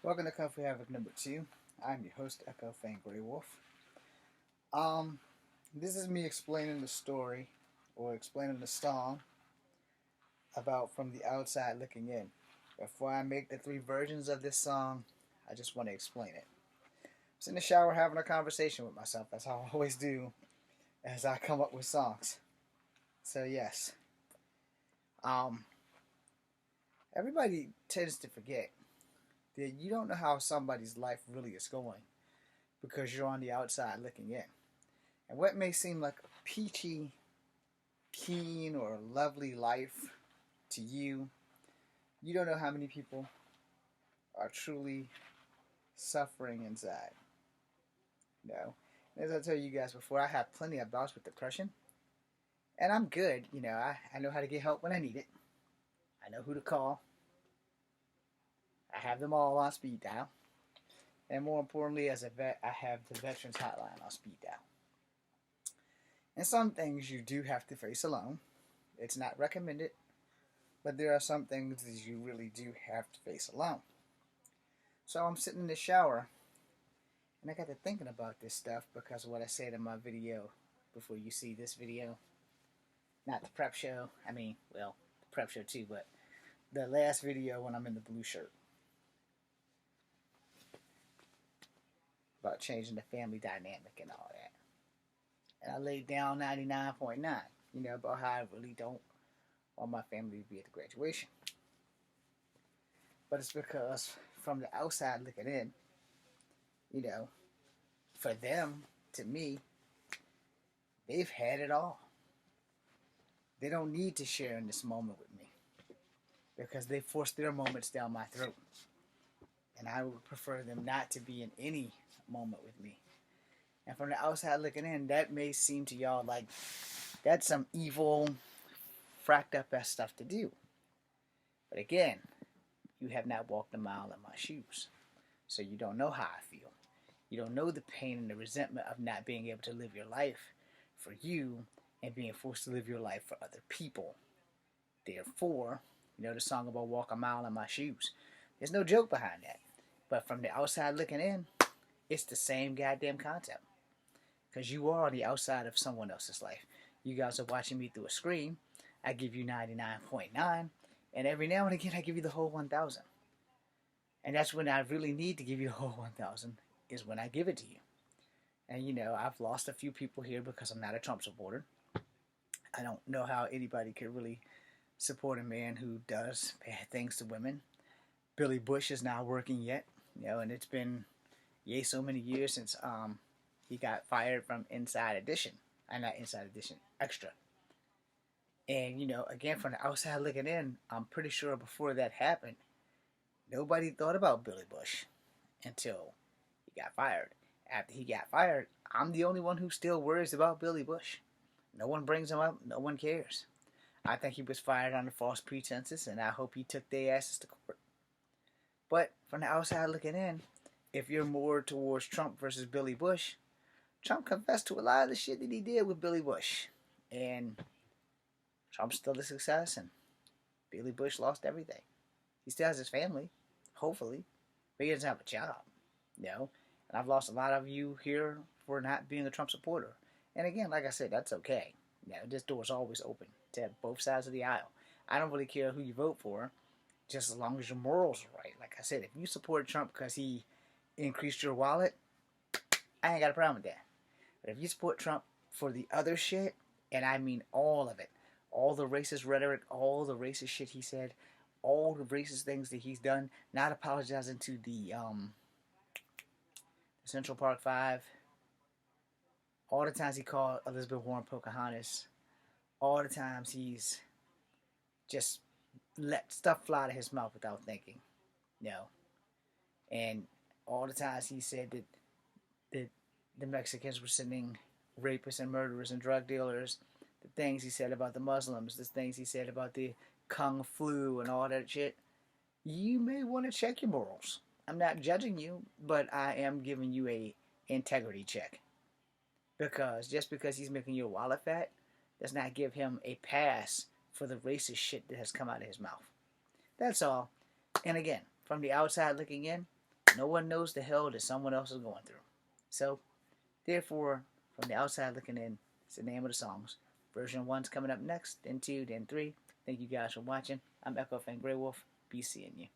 Welcome to Coffee Havoc number 2. I'm your host, Echo Fang Grey Wolf. Um, this is me explaining the story, or explaining the song, about From the Outside Looking In. Before I make the 3 versions of this song, I just want to explain it. I was in the shower having a conversation with myself. That's how I always do as I come up with songs. So yes. Um, Everybody tends to forget that you don't know how somebody's life really is going because you're on the outside looking in. And what may seem like a peachy, keen, or lovely life to you, you don't know how many people are truly suffering inside. As I told you guys before, I have plenty of bouts with depression. And I'm good. I know how to get help when I need it. I know who to call. I have them all on speed dial. And more importantly, as a vet, I have the Veterans Hotline on speed dial. And some things you do have to face alone. It's not recommended, but there are some things that you really do have to face alone. So I'm sitting in the shower, and I got to thinking about this stuff because of what I said in my video before you see this video. Not the prep show. The prep show too, but the last video when I'm in the blue shirt. About changing the family dynamic and all that. And I laid down 99.9, about how I really don't want my family to be at the graduation. But it's because from the outside looking in, for them, to me, they've had it all. They don't need to share in this moment with me because they forced their moments down my throat. And I would prefer them not to be in any moment with me. And from the outside looking in, that may seem to y'all like that's some evil, fracked up ass stuff to do. But again, you have not walked a mile in my shoes. So you don't know how I feel. You don't know the pain and the resentment of not being able to live your life for you and being forced to live your life for other people. Therefore, the song about walk a mile in my shoes. There's no joke behind that. But from the outside looking in, it's the same goddamn concept. Because you are on the outside of someone else's life. You guys are watching me through a screen. I give you 99.9. And every now and again, I give you the whole 1,000. And that's when I really need to give you the whole 1,000, is when I give it to you. And, I've lost a few people here because I'm not a Trump supporter. I don't know how anybody could really support a man who does bad things to women. Billy Bush is not working yet, and it's been so many years since he got fired from Inside Edition. Not Inside Edition, Extra. And, again, from the outside looking in, I'm pretty sure before that happened, nobody thought about Billy Bush until he got fired. After he got fired, I'm the only one who still worries about Billy Bush. No one brings him up. No one cares. I think he was fired under false pretenses, and I hope he took their asses to court. But from the outside looking in, if you're more towards Trump versus Billy Bush, Trump confessed to a lot of the shit that he did with Billy Bush. And Trump's still a success, and Billy Bush lost everything. He still has his family, hopefully, but he doesn't have a job, And I've lost a lot of you here for not being a Trump supporter. And again, like I said, that's okay. This door's always open to both sides of the aisle. I don't really care who you vote for, just as long as your morals are right. Like I said, if you support Trump because he increased your wallet, I ain't got a problem with that. But if you support Trump for the other shit, and I mean all of it, all the racist rhetoric, all the racist shit he said, all the racist things that he's done, not apologizing to the Central Park Five, all the times he called Elizabeth Warren Pocahontas, all the times he's just let stuff fly out of his mouth without thinking, and all the times he said that the Mexicans were sending rapists and murderers and drug dealers, the things he said about the Muslims, the things he said about the Kung Flu and all that shit, you may want to check your morals. I'm not judging you, but I am giving you a integrity check. Because just because he's making your wallet fat does not give him a pass for the racist shit that has come out of his mouth. That's all. And again, from the outside looking in, No one knows the hell that someone else is going through. So, therefore, from the outside looking in, it's the name of the songs. Version 1's coming up next, then 2, then 3. Thank you guys for watching. I'm Echo Fan Grey Wolf. Be seeing you.